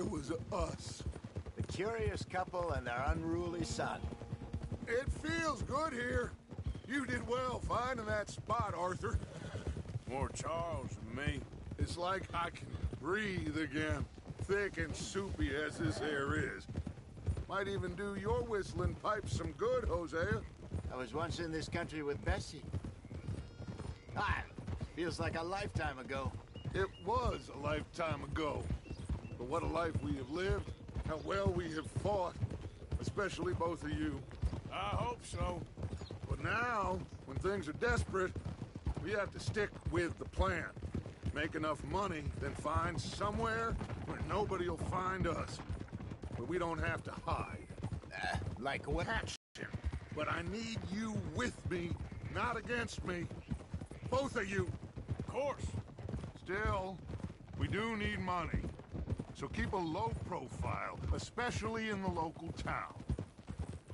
It was us. The curious couple and their unruly son. It feels good here. You did well finding that spot, Arthur. More Charles than me. It's like I can breathe again. Thick and soupy as this air is. Might even do your whistling pipes some good, Hosea. I was once in this country with Bessie. Ah, feels like a lifetime ago. It was a lifetime ago. But what a life we have lived. How well we have fought. Especially both of you. I hope so. But now, when things are desperate, we have to stick with the plan. Make enough money, then find somewhere where nobody will find us. But we don't have to hide. Like what? Action. But I need you with me, not against me. Both of you. Of course. Still, we do need money. So keep a low profile, especially in the local town.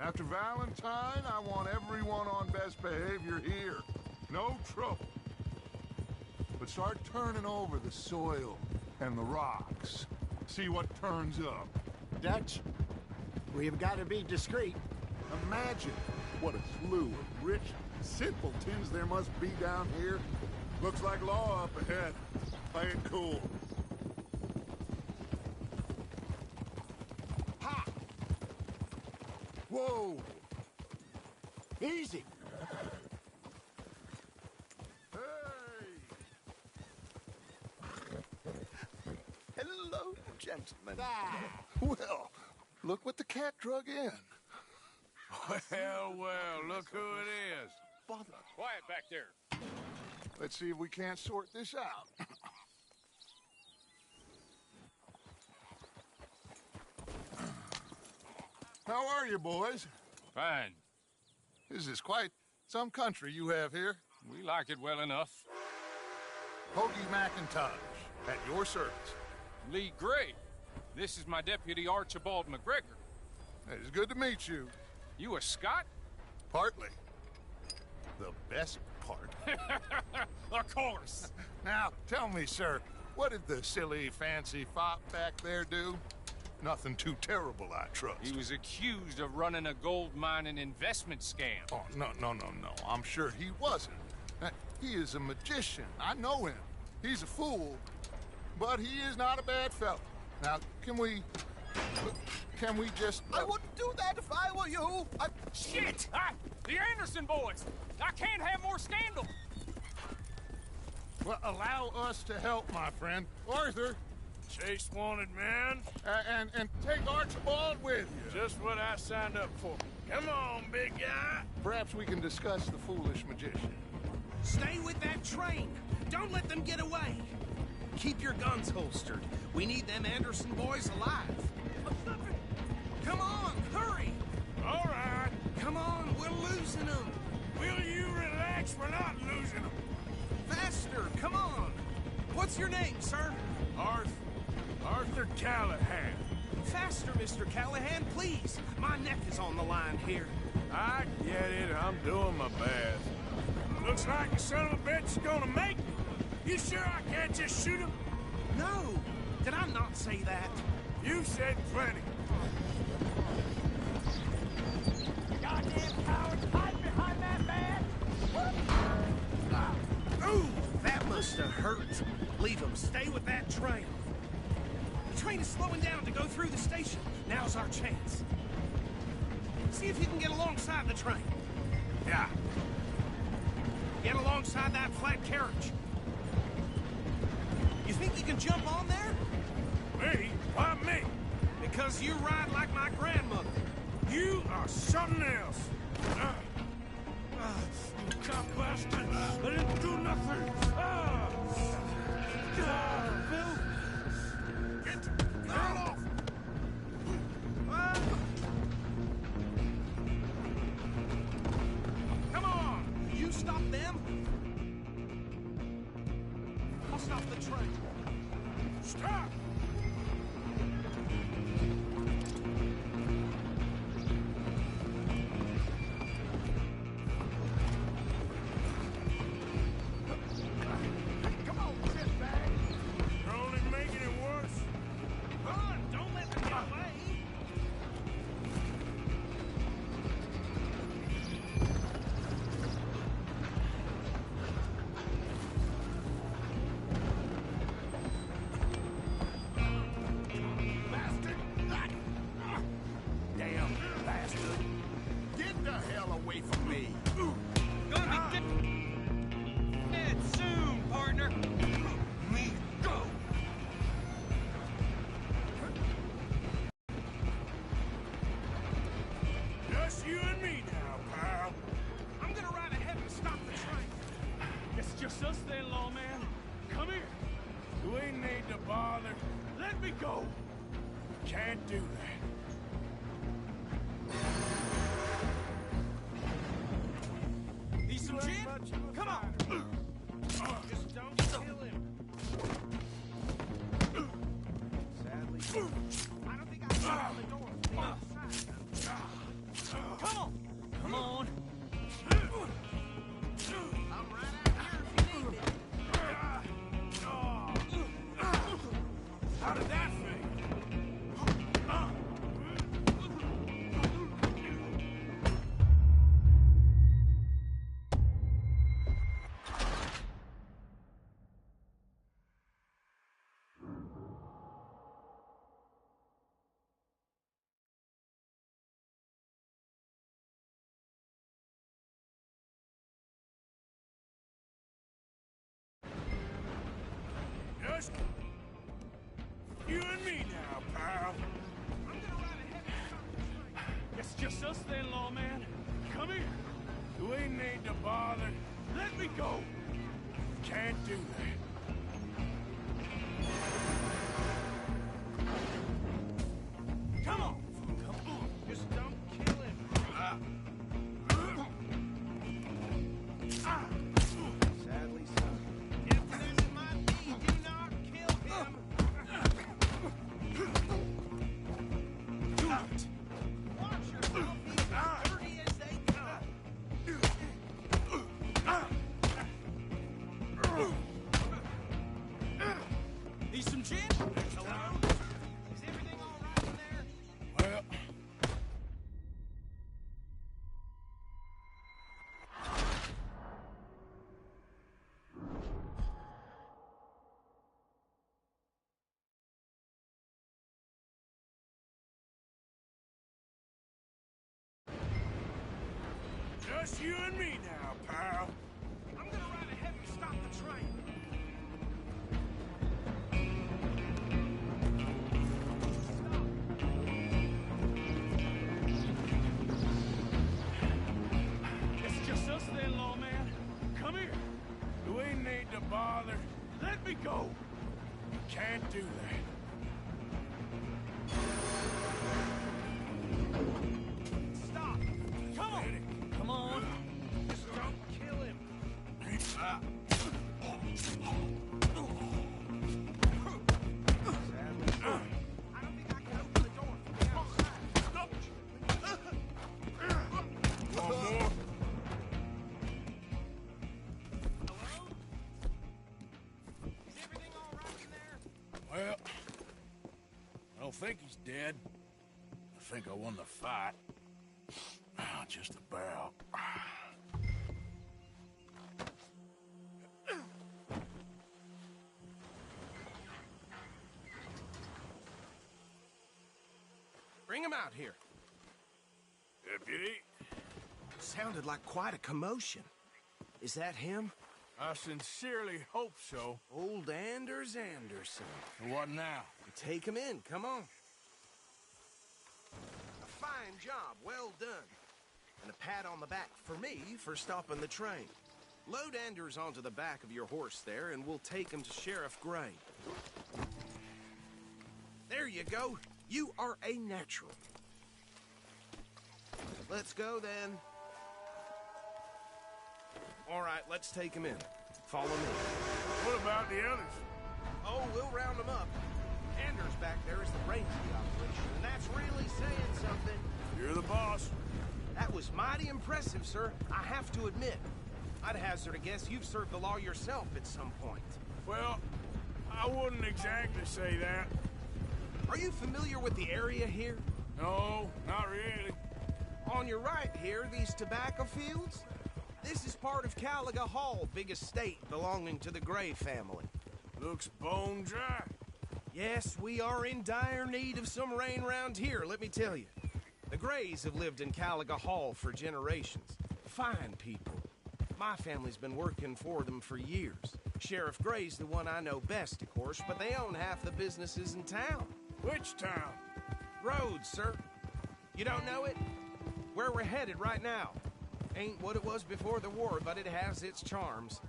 After Valentine, I want everyone on best behavior here. No trouble. But start turning over the soil and the rocks. See what turns up. Dutch, we've got to be discreet. Imagine what a slew of rich simpletons there must be down here. Looks like law up ahead. Play it cool. Ha! Whoa! Easy! Hey! Hello, gentlemen. Well, look what the cat drug in. Well, look who it is. Bother. Quiet back there. Let's see if we can't sort this out. How are you, boys? Fine. This is quite some country you have here. We like it well enough. Hoagie McIntosh, at your service. Lee Gray. This is my deputy Archibald McGregor. It's good to meet you. You a Scot? Partly. The best part. Of course. Now, tell me, sir, what did the silly, fancy fop back there do? Nothing too terrible, I trust. He was accused of running a gold mining investment scam. Oh, no. I'm sure he wasn't. He is a magician. I know him. He's a fool, but he is not a bad fellow. Now, can we just... I wouldn't do that if I were you. Shit! The Anderson boys! I can't have more scandal! Well, allow us to help, my friend. Arthur, Chase wanted man. and take Archibald with you. Just what I signed up for. Come on, big guy. Perhaps we can discuss the foolish magician. Stay with that train. Don't let them get away. Keep your guns holstered. We need them Anderson boys alive. Come on, hurry! All right. Come on, we're losing them. Will you relax? We're not losing them. Faster, come on. What's your name, sir? Arthur Callahan. Faster, Mr. Callahan, please. My neck is on the line here. I get it. I'm doing my best. Looks like the son of a bitch is gonna make me. You sure I can't just shoot him? No, did I not say that? You said plenty. Goddamn cowards, hide behind that man! Ooh, that must have hurt. Leave them. Stay with that train. The train is slowing down to go through the station. Now's our chance. See if you can get alongside the train. Yeah. Get alongside that flat carriage. You think you can jump on there? Me? Why me? Because you ride like my grandmother. You are something else. You cop bastard! I didn't do nothing! Bill! Get off! Come on! You stop them? I'll stop the train. Stop! Come on, shitbag! You're only making it worse. Run! Don't hell away from me. Gonna be dead soon, partner. Me go. Just you and me now, pal. I'm gonna ride ahead and stop the train. It's just us then, lawman. Come here. We ain't need to bother. Let me go. Can't do that. Need some gin? Come on. Just don't kill him. Sadly, I don't think I can open the door from the outside. Come on. Come on. I'm right out here if you need me. How did that feel? Just you and me now, pal. I'm gonna ride ahead and stop the train. It's just us then, lawman. Come here. We ain't need to bother. Let me go. Can't do that. Come on. Just don't kill him. Sadly, son. If this is my deed, do not kill him. Do it. Watch yourself. He's as dirty as they come. Need some gin? Hello? Is everything all right in there? Well, just you and me now, pal. I'm gonna ride ahead and stop the train. It's just us then, lawman. Come here. We ain't need to bother. Let me go. Can't do that. Stop. Come on. Come on. Just don't kill him. Sadly, I don't think I can open the door from the outside. One more. Hello? Is everything all right in there? Well, I don't think he's dead. I think I won the fight. Just about. Bring him out here. Deputy, Sounded like quite a commotion. Is that him? I sincerely hope so. Old Anders Anderson. What now? Take him in, come on. A fine job, well done. And a pat on the back for me for stopping the train. Load Anders onto the back of your horse there, and we'll take him to Sheriff Gray. There you go. You are a natural. Let's go, then. All right, let's take him in. Follow me. What about the others? Oh, we'll round them up. Anders back there is the brains of the operation, and that's really saying something. You're the boss. That was mighty impressive, sir. I have to admit. I'd hazard a guess you've served the law yourself at some point. Well, I wouldn't exactly say that. Are you familiar with the area here? No, not really. On your right here, these tobacco fields? This is part of Caliga Hall, big estate belonging to the Gray family. Looks bone dry. Yes, we are in dire need of some rain round here, let me tell you. The Grays have lived in Caliga Hall for generations. Fine people. My family's been working for them for years. Sheriff Gray's the one I know best, of course, but they own half the businesses in town. Which town? Rhodes, sir. You don't know it? Where we're headed right now. Ain't what it was before the war, but it has its charms.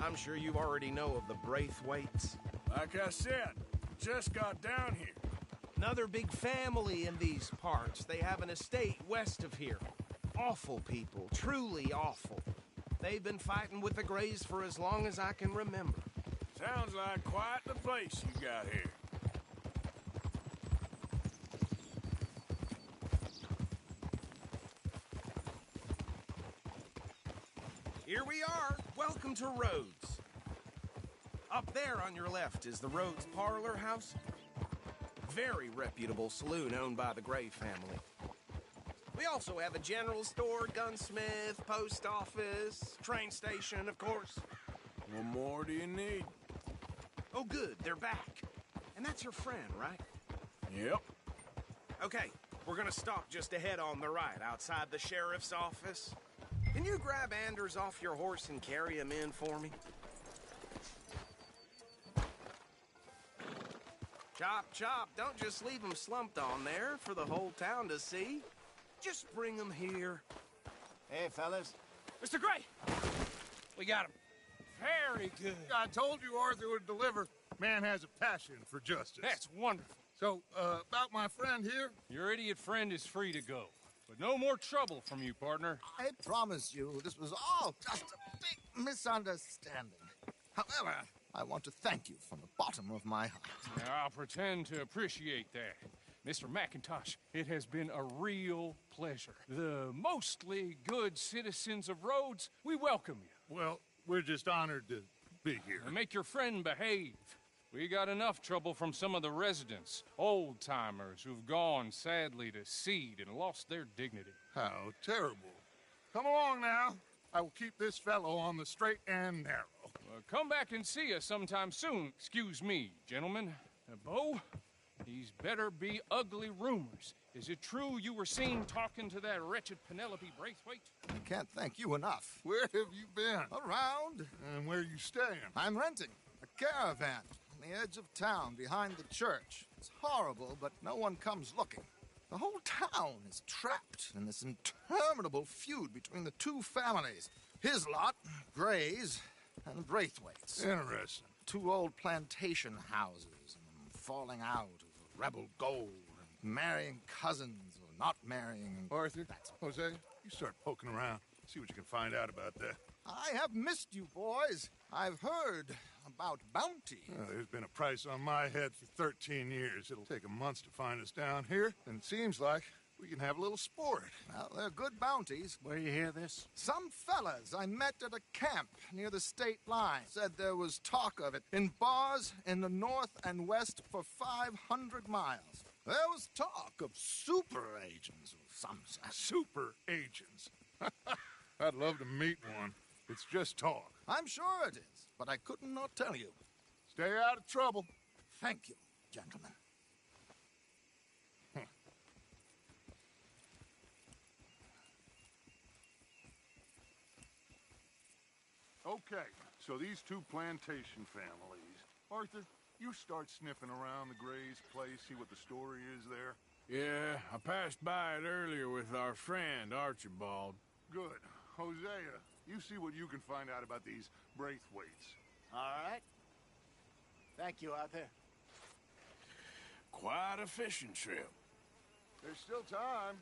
I'm sure you already know of the Braithwaites. Like I said, just got down here. Another big family in these parts. They have an estate west of here. Awful people, truly awful. They've been fighting with the Grays for as long as I can remember. Sounds like quite the place you got here. Here we are. Welcome to Rhodes. Up there on your left is the Rhodes Parlor House. Very reputable saloon owned by the Gray family. We also have a general store, gunsmith, post office, train station, of course. What more do you need? Oh, good, they're back. And that's your friend, right? Yep. Okay, we're gonna stop just ahead on the right, outside the sheriff's office. Can you grab Anders off your horse and carry him in for me? Chop, chop, don't just leave him slumped on there for the whole town to see. Just bring him here. Hey, fellas. Mr. Gray! We got him. Very good. I told you Arthur would deliver. Man has a passion for justice. That's wonderful. So, about my friend here? Your idiot friend is free to go. But no more trouble from you, partner. I promise you, this was all just a big misunderstanding. However, I want to thank you from the bottom of my heart. I'll pretend to appreciate that. Mr. McIntosh, it has been a real pleasure. The mostly good citizens of Rhodes, we welcome you. Well, we're just honored to be here. And make your friend behave. We got enough trouble from some of the residents, old-timers who've gone, sadly, to seed and lost their dignity. How terrible. Come along now. I will keep this fellow on the straight and narrow. Come back and see us sometime soon. Excuse me, gentlemen. Bo, these better be ugly rumors. Is it true you were seen talking to that wretched Penelope Braithwaite? I can't thank you enough. Where have you been? Around, And where you staying? I'm renting a caravan on the edge of town behind the church. It's horrible, but no one comes looking. The whole town is trapped in this interminable feud between the two families. His lot, Gray's, and the Braithwaites. Interesting. Two old plantation houses, and falling out over rebel gold, and marrying cousins or not marrying. And Arthur, Jose, you start poking around. See what you can find out about that. I have missed you, boys. I've heard about bounty. There's been a price on my head for 13 years. It'll take a month to find us down here, and it seems like we can have a little sport. Well, they're good bounties. Where you hear this? Some fellas I met at a camp near the state line said there was talk of it in bars in the north and west for 500 miles. There was talk of super agents of some sort. Super agents. I'd love to meet one. It's just talk. I'm sure it is, but I could not tell you. Stay out of trouble. Thank you, gentlemen. Okay, so these two plantation families. Arthur, you start sniffing around the Gray's place, see what the story is there. Yeah, I passed by it earlier with our friend, Archibald. Good. Hosea, you see what you can find out about these Braithwaites. All right. Thank you, Arthur. Quite a fishing trip. There's still time.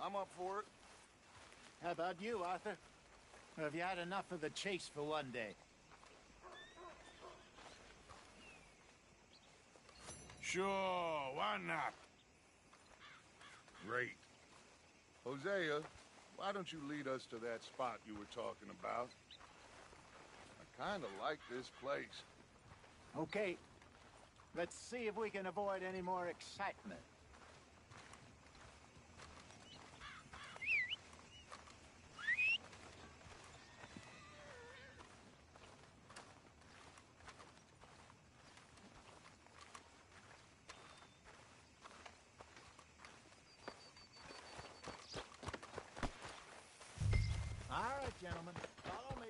I'm up for it. How about you, Arthur? Or have you had enough of the chase for one day? Sure, why not? Great. Hosea, why don't you lead us to that spot you were talking about? I kind of like this place. Okay. Let's see if we can avoid any more excitement. gentlemen. Follow me.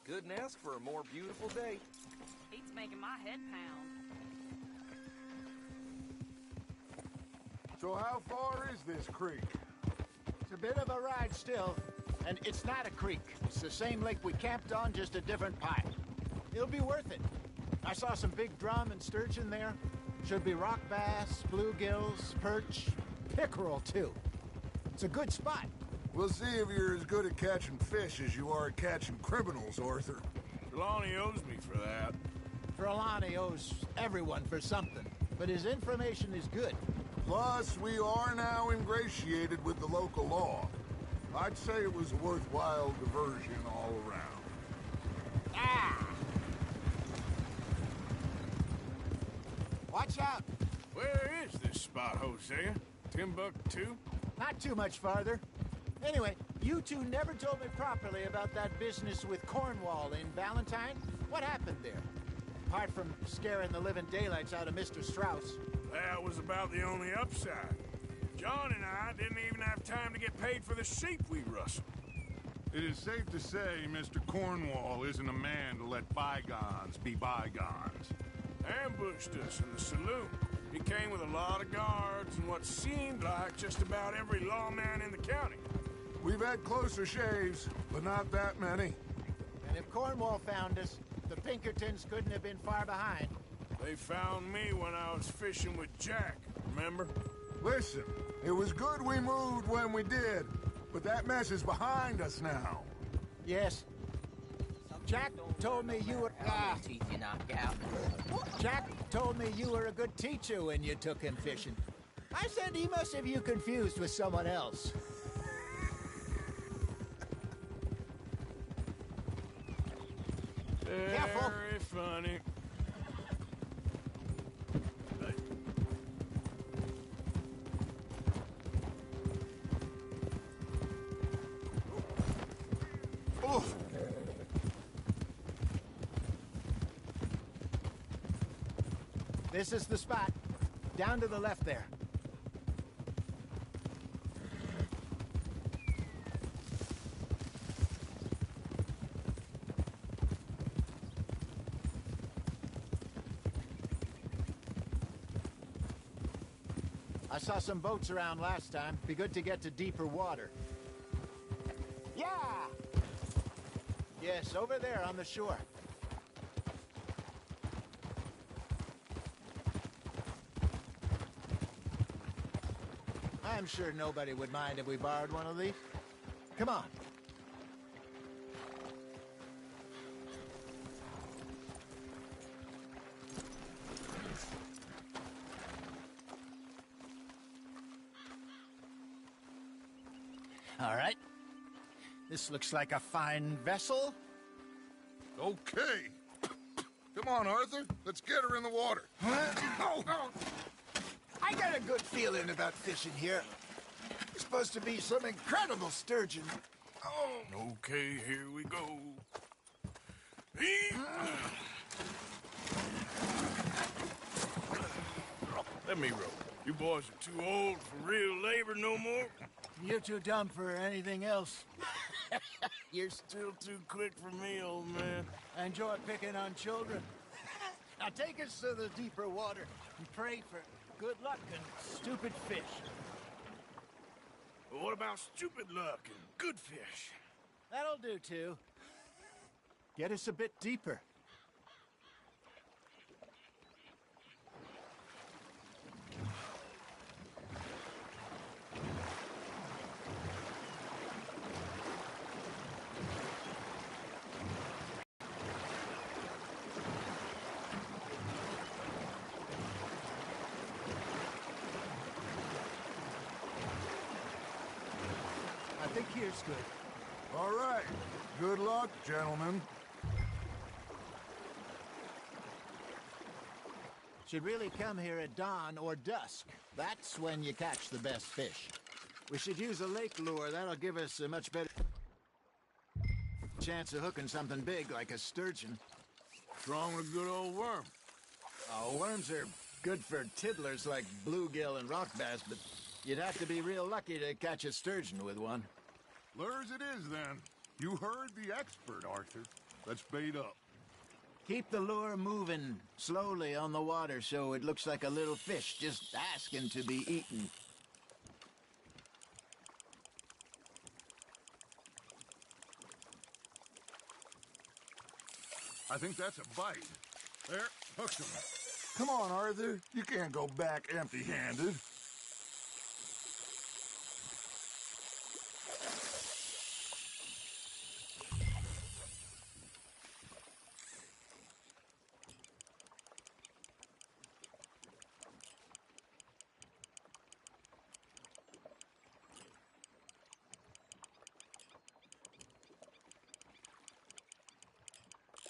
Couldn't ask for a more beautiful day. Beats making my head pound. So how far is this creek? It's a bit of a ride still. And it's not a creek. It's the same lake we camped on, just a different pipe. It'll be worth it. I saw some big drum and sturgeon there. Should be rock bass, bluegills, perch, pickerel, too. It's a good spot. We'll see if you're as good at catching fish as you are at catching criminals, Arthur. Trelawney owes me for that. Trelawney owes everyone for something, but his information is good. Plus, we are now ingratiated with the local law. I'd say it was a worthwhile diversion all around. Ah! Watch out! Where is this spot, Hosea? Timbuktu? Not too much farther. Anyway, you two never told me properly about that business with Cornwall in Valentine. What happened there? Apart from scaring the living daylights out of Mr. Strauss. That was about the only upside. John and I didn't even have time to get paid for the sheep we rustled. It is safe to say Mr. Cornwall isn't a man to let bygones be bygones. Ambushed us in the saloon. He came with a lot of guards and what seemed like just about every lawman in the county. We've had closer shaves, but not that many. And if Cornwall found us, the Pinkertons couldn't have been far behind. They found me when I was fishing with Jack, remember? Listen, it was good we moved when we did, but that mess is behind us now. Yes. Jack told me you were... Teeth you knocked out. Jack told me you were a good teacher when you took him fishing. I said he must have you confused with someone else. Careful. Very funny. Oof. This is the spot. Down to the left there. I saw some boats around last time. Be good to get to deeper water. Yeah! Yes, over there on the shore. I'm sure nobody would mind if we borrowed one of these. Come on. All right. This looks like a fine vessel. Okay. Come on, Arthur. Let's get her in the water. Oh. I got a good feeling about fishing here. It's supposed to be some incredible sturgeon. Oh. Okay, here we go. Let me row. You boys are too old for real labor no more. You're too dumb for anything else. You're still too quick for me, old man. I enjoy picking on children. Now take us to the deeper water and pray for good luck and stupid fish. But what about stupid luck and good fish? That'll do, too. Get us a bit deeper. I think here's good. All right. Good luck, gentlemen. Should really come here at dawn or dusk. That's when you catch the best fish. We should use a lake lure. That'll give us a much better chance of hooking something big like a sturgeon. What's wrong with a good old worm? Oh, worms are good for tiddlers like bluegill and rock bass, but you'd have to be real lucky to catch a sturgeon with one. Lures it is, then. You heard the expert, Arthur. Let's bait up. Keep the lure moving slowly on the water so it looks like a little fish just asking to be eaten. I think that's a bite. There, hooked him. Come on, Arthur. You can't go back empty-handed.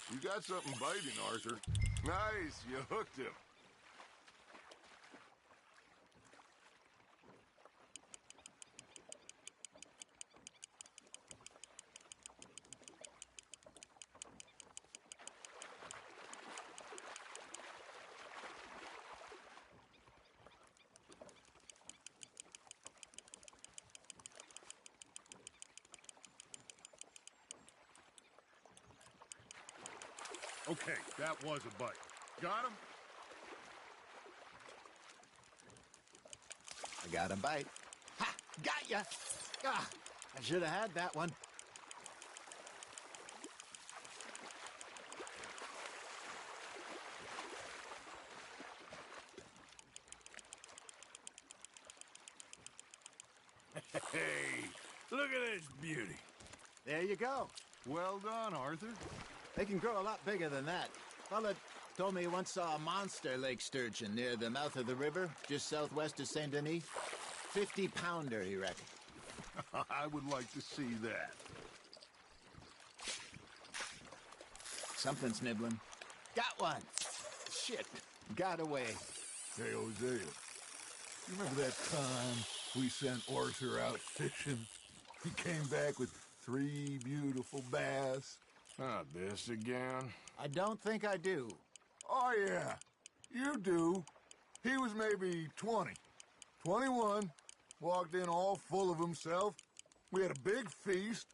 You got something biting, Arthur. Nice, you hooked him. Okay, that was a bite. Got him? I got a bite. Ha! Got ya! Ah, I should have had that one. Hey, look at this beauty. There you go. Well done, Arthur. They can grow a lot bigger than that. Fella told me he once saw a monster lake sturgeon near the mouth of the river, just southwest of Saint Denis. 50-pounder, he reckoned. I would like to see that. Something's nibbling. Got one! Shit, got away. Hey, Hosea, you remember that time we sent Arthur out fishing? He came back with 3 beautiful bass. Not this again. I don't think I do. Oh, yeah, you do. He was maybe 20, 21, walked in all full of himself. We had a big feast,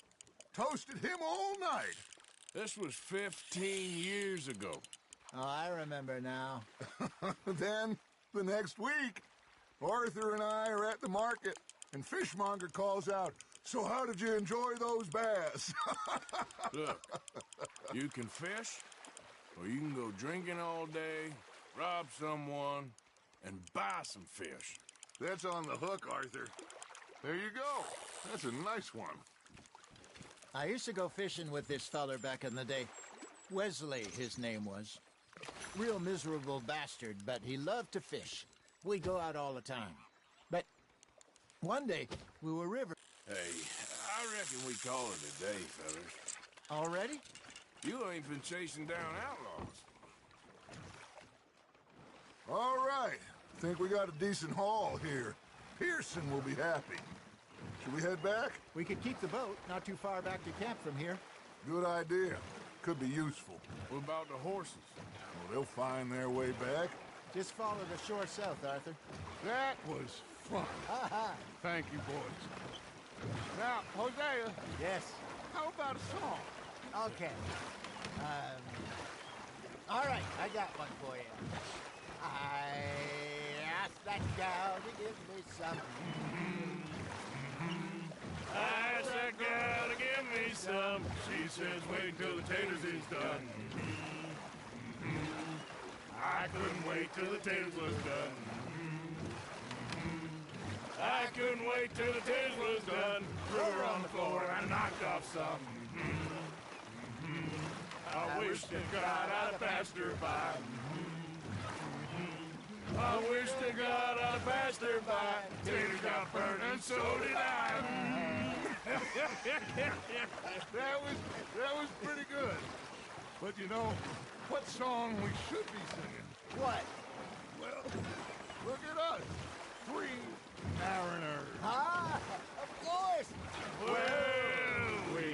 toasted him all night. This was 15 years ago. Oh, I remember now. Then, the next week, Arthur and I are at the market, and Fishmonger calls out, "So how did you enjoy those bass?" Look, you can fish, or you can go drinking all day, rob someone, and buy some fish. That's on the hook, Arthur. There you go. That's a nice one. I used to go fishing with this feller back in the day. Wesley, his name was. Real miserable bastard, but he loved to fish. We'd go out all the time. But one day, we were river... Hey, I reckon we call it a day, fellas. Already? You ain't been chasing down outlaws. All right. Think we got a decent haul here. Pearson will be happy. Should we head back? We could keep the boat not too far back to camp from here. Good idea. Could be useful. What about the horses? Well, they'll find their way back. Just follow the shore south, Arthur. That was fun. Thank you, boys. Now, Hosea, Yes. how about a song? Okay. All right, I got one for you. I asked that gal to give me some. Ask that gal to give me some. She says wait till the taters is done. I couldn't wait till the taters was done. I couldn't wait till the taters was done. Threw her on the floor and I knocked off some. I wish to God I'd have passed her by. I wish to God I'd have passed her by. Taters got burned and so did I. That was pretty good. But you know, what song we should be singing? What? Well, look at us. 3 mariners. Ah, of course. Well, we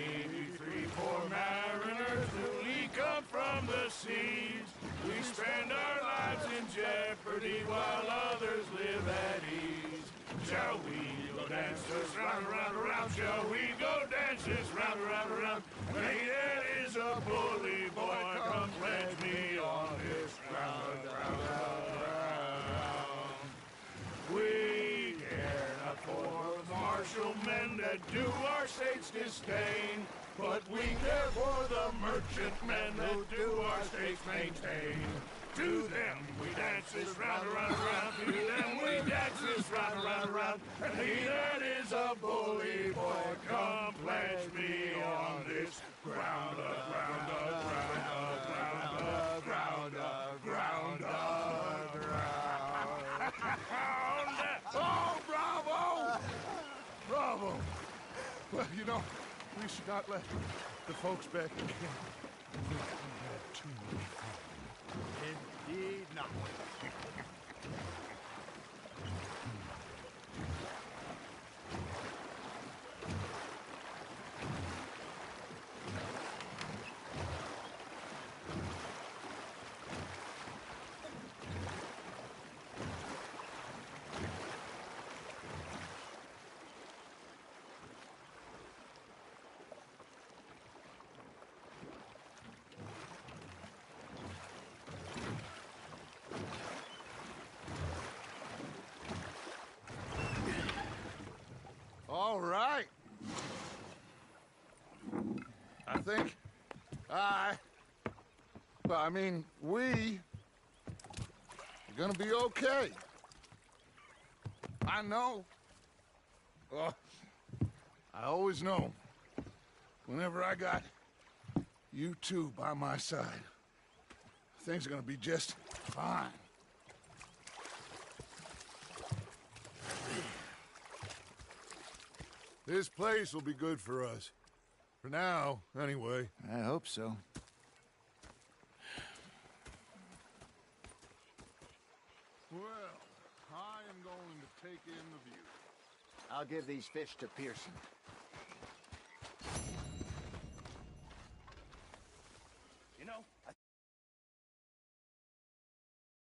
3 poor mariners, we come from the seas. We spend our lives jeopardy while others live at ease. Shall we go dance this round, around, around? Shall we go dance this round, around, around? Hey, there is a bully boy, come pledge me on this round, round, round. We care not for the martial men that do our state's disdain, but we care for the merchant men that do our state's maintain. To them we dance this round, around, around. To them we dance this round, around, around. And he that is a bully boy, come pledge me on this ground, ground, ground, ground, ground, ground, ground. Oh, bravo! Bravo! Well, you know, we should not let the folks back in camp think we had too much fun. Indeed not. All right. I think we are gonna be okay. I know. I always know. Whenever I got you two by my side, things are gonna be just fine. This place will be good for us. For now, anyway. I hope so. Well, I am going to take in the view. I'll give these fish to Pearson.